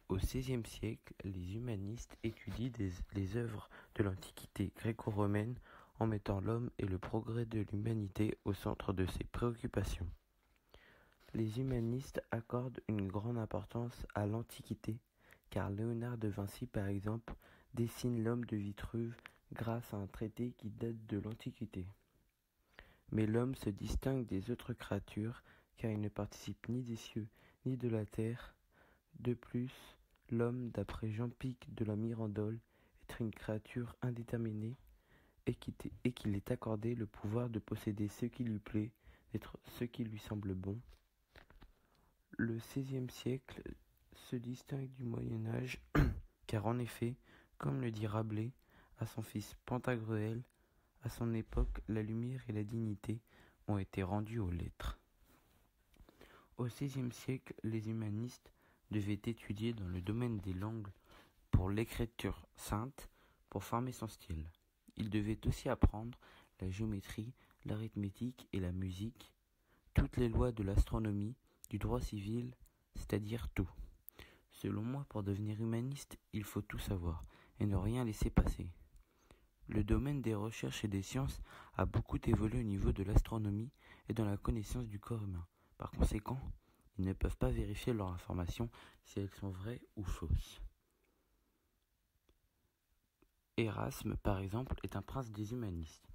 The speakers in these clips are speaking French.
Au XVIe siècle, les humanistes étudient les œuvres de l'Antiquité gréco-romaine en mettant l'homme et le progrès de l'humanité au centre de ses préoccupations. Les humanistes accordent une grande importance à l'Antiquité, car Léonard de Vinci, par exemple, dessine l'homme de Vitruve grâce à un traité qui date de l'Antiquité. Mais l'homme se distingue des autres créatures, car il ne participe ni des cieux ni de la terre. De plus, l'homme, d'après Jean Pic de la Mirandole, est une créature indéterminée et qu'il est accordé le pouvoir de posséder ce qui lui plaît, d'être ce qui lui semble bon. Le XVIe siècle se distingue du Moyen Âge, car en effet, comme le dit Rabelais à son fils Pantagruel, à son époque, la lumière et la dignité ont été rendues aux lettres. Au XVIe siècle, les humanistes devaient étudier dans le domaine des langues pour l'écriture sainte, pour former son style. Ils devaient aussi apprendre la géométrie, l'arithmétique et la musique, toutes les lois de l'astronomie, du droit civil, c'est-à-dire tout. Selon moi, pour devenir humaniste, il faut tout savoir et ne rien laisser passer. Le domaine des recherches et des sciences a beaucoup évolué au niveau de l'astronomie et dans la connaissance du corps humain. Par conséquent, ils ne peuvent pas vérifier leurs informations si elles sont vraies ou fausses. Erasme, par exemple, est un prince des humanistes.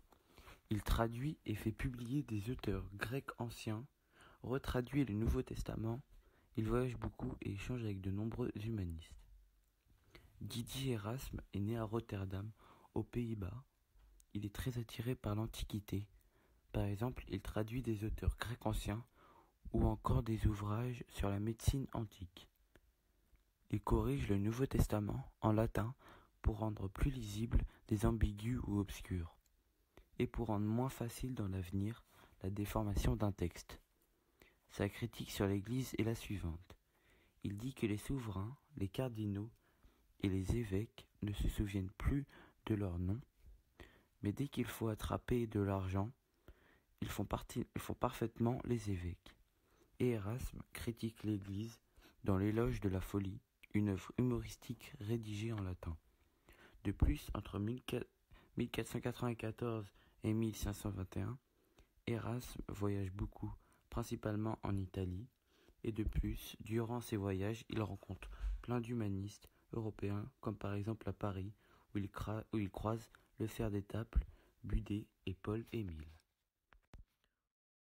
Il traduit et fait publier des auteurs grecs anciens, retraduit le Nouveau Testament, il voyage beaucoup et échange avec de nombreux humanistes. Didier Erasme est né à Rotterdam, aux Pays-Bas. Il est très attiré par l'Antiquité. Par exemple, il traduit des auteurs grecs anciens ou encore des ouvrages sur la médecine antique. Il corrige le Nouveau Testament en latin pour rendre plus lisible des ambigus ou obscurs, et pour rendre moins facile dans l'avenir la déformation d'un texte. Sa critique sur l'Église est la suivante. Il dit que les souverains, les cardinaux et les évêques ne se souviennent plus de leur nom, mais dès qu'il faut attraper de l'argent, ils font parfaitement les évêques. Et Erasme critique l'Église dans l'Éloge de la folie, une œuvre humoristique rédigée en latin. De plus, entre 1494 et 1521, Erasme voyage beaucoup, principalement en Italie, et de plus, durant ces voyages, il rencontre plein d'humanistes européens, comme par exemple à Paris, où il croise Lefebvre d'Étaples, Budet et Paul Émile.